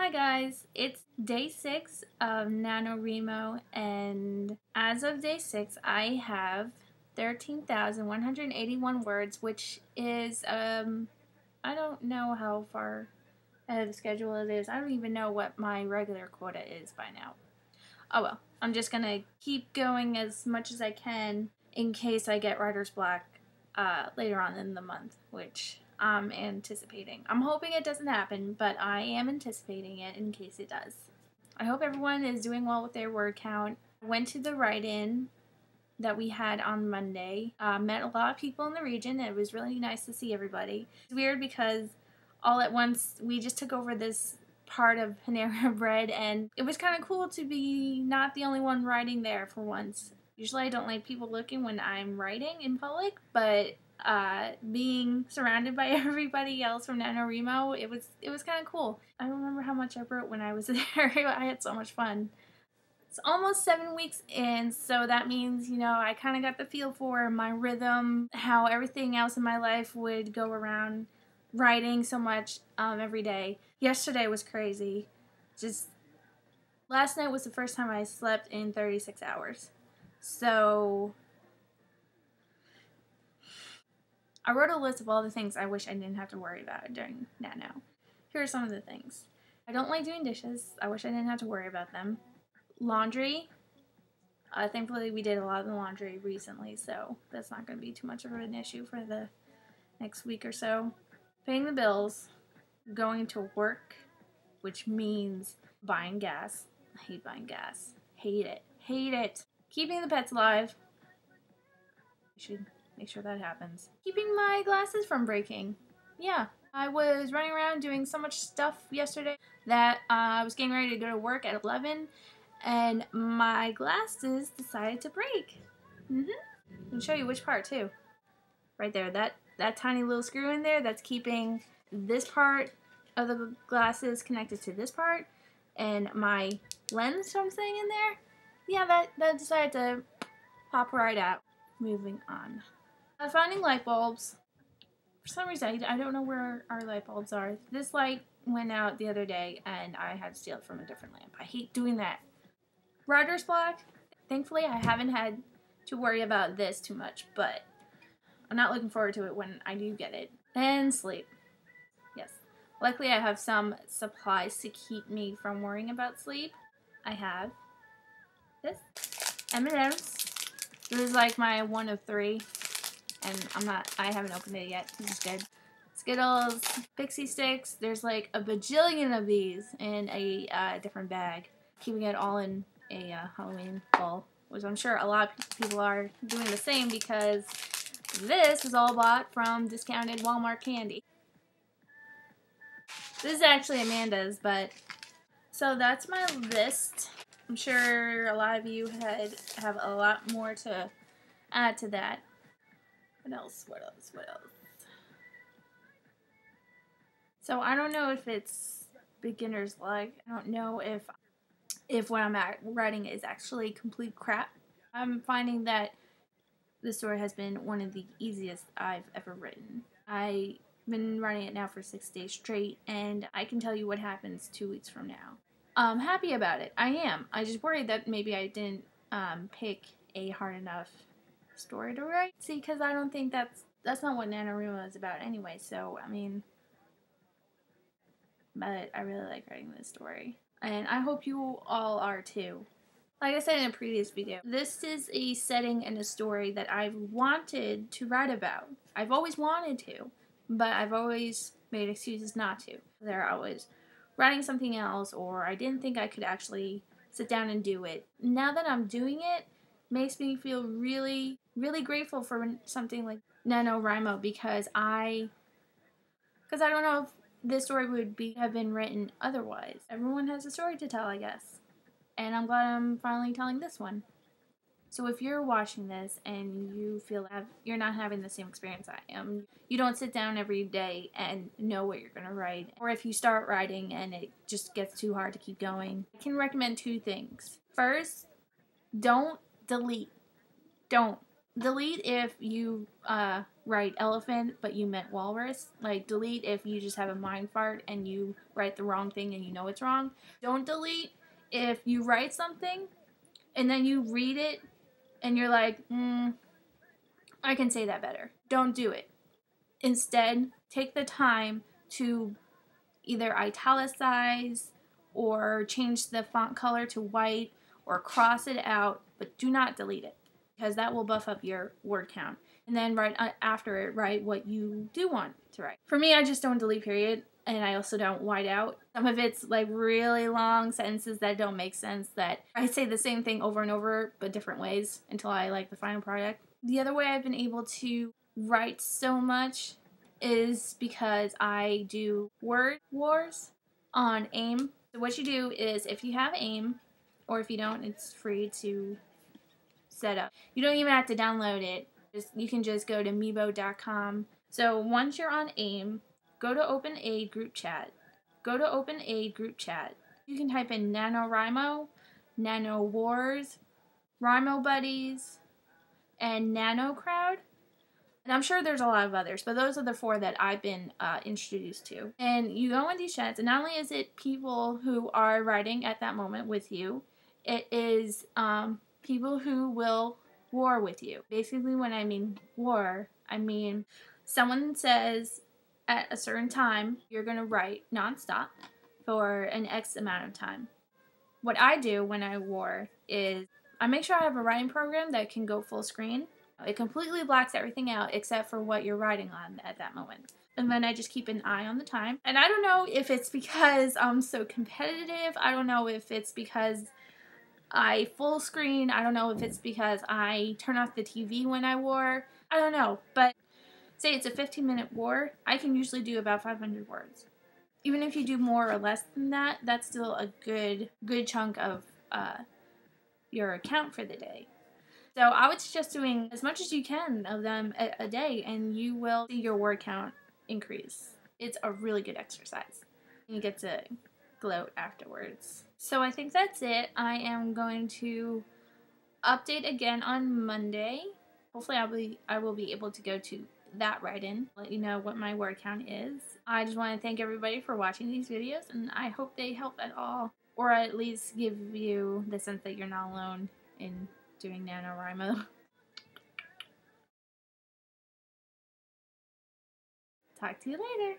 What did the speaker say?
Hi guys, it's day 6 of NaNoWriMo, and as of day 6 I have 13,181 words, which is, I don't know how far ahead of the schedule it is. I don't even know what my regular quota is by now. Oh well, I'm just gonna keep going as much as I can in case I get writer's block later on in the month, which I'm anticipating. I'm hoping it doesn't happen, but I am anticipating it in case it does. I hope everyone is doing well with their word count. I went to the write-in that we had on Monday. Met a lot of people in the region, and it was really nice to see everybody. It's weird because all at once we just took over this part of Panera Bread, and it was kind of cool to be not the only one writing there for once. Usually I don't like people looking when I'm writing in public, but being surrounded by everybody else from NaNoWriMo, it was kind of cool. I don't remember how much I wrote when I was there. I had so much fun. It's almost 7 weeks in, so that means, you know, I kind of got the feel for my rhythm, how everything else in my life would go around writing so much every day. Yesterday was crazy. Just last night was the first time I slept in 36 hours. So I wrote a list of all the things I wish I didn't have to worry about during Nano. Here are some of the things. I don't like doing dishes. I wish I didn't have to worry about them. Laundry. Thankfully we did a lot of the laundry recently, so that's not going to be too much of an issue for the next week or so. Paying the bills. Going to work, which means buying gas. I hate buying gas. Hate it. Hate it. Keeping the pets alive. We should make sure that happens. Keeping my glasses from breaking. Yeah, I was running around doing so much stuff yesterday that I was getting ready to go to work at 11 and my glasses decided to break. I can show you which part too. Right there, that tiny little screw in there that's keeping this part of the glasses connected to this part, and my lens from staying in there, yeah, that decided to pop right out. Moving on. Finding light bulbs. For some reason, I don't know where our light bulbs are. This light went out the other day, and I had to steal it from a different lamp. I hate doing that. Writer's block. Thankfully, I haven't had to worry about this too much, but I'm not looking forward to it when I do get it. And sleep. Yes. Luckily, I have some supplies to keep me from worrying about sleep. I have this. M&M's. This is like my one of 3. And I haven't opened it yet. This is good. Skittles. Pixie sticks. There's like a bajillion of these in a different bag. Keeping it all in a Halloween bowl, which I'm sure a lot of people are doing the same because this is all bought from discounted Walmart candy. This is actually Amanda's, but so that's my list. I'm sure a lot of you have a lot more to add to that. What else? What else? What else? So I don't know if it's beginner's luck. I don't know if what I'm writing is actually complete crap. I'm finding that this story has been one of the easiest I've ever written. I've been writing it now for 6 days straight, and I can tell you what happens 2 weeks from now. I'm happy about it. I am. I just worried that maybe I didn't pick a hard enough story to write. See, because I don't think that's not what NaNoWriMo is about anyway, so, I mean, but I really like writing this story. And I hope you all are too. Like I said in a previous video, this is a setting and a story that I've wanted to write about. I've always wanted to, but I've always made excuses not to. Either I was writing something else, or I didn't think I could actually sit down and do it. Now that I'm doing it, makes me feel really, really grateful for something like NaNoWriMo because I don't know if this story would have been written otherwise. Everyone has a story to tell, I guess. And I'm glad I'm finally telling this one. So if you're watching this and you feel you're not having the same experience I am, you don't sit down every day and know what you're going to write, or if you start writing and it just gets too hard to keep going, I can recommend 2 things. First, don't delete. Don't delete if you write elephant but you meant walrus. Like, delete if you just have a mind fart and you write the wrong thing and you know it's wrong. Don't delete if you write something and then you read it and you're like, I can say that better. Don't do it. Instead, take the time to either italicize or change the font color to white or cross it out, but do not delete it, because that will buff up your word count. And then right after it, write what you do want to write. For me, I just don't delete period, and I also don't white out. Some of it's like really long sentences that don't make sense, that I say the same thing over and over but different ways until I like the final product. The other way I've been able to write so much is because I do word wars on AIM. So what you do is, if you have AIM, or if you don't, it's free to set up. You don't even have to download it. You can just go to meebo.com. So once you're on AIM, go to OpenAid group chat. Go to OpenAid group chat. You can type in NaNoWriMo, NaNoWars, wrimobuddies, and nanocrowd. And I'm sure there's a lot of others, but those are the 4 that I've been introduced to. And you go in these chats, and not only is it people who are writing at that moment with you, it is people who will war with you. Basically, when I mean war, I mean someone says at a certain time you're going to write nonstop for an X amount of time. What I do when I war is I make sure I have a writing program that can go full screen. It completely blacks everything out except for what you're writing on at that moment. And then I just keep an eye on the time. And I don't know if it's because I'm so competitive. I don't know if it's because I full screen. I don't know if it's because I turn off the TV when I war. I don't know. But say it's a 15-minute war, I can usually do about 500 words. Even if you do more or less than that, that's still a good chunk of your account for the day. So I would suggest doing as much as you can of them a day, and you will see your word count increase. It's a really good exercise. You get to gloat afterwards. So I think that's it. I am going to update again on Monday. Hopefully I will be able to go to that write-in, let you know what my word count is. I just want to thank everybody for watching these videos, and I hope they help at all, or at least give you the sense that you're not alone in doing NaNoWriMo. Talk to you later.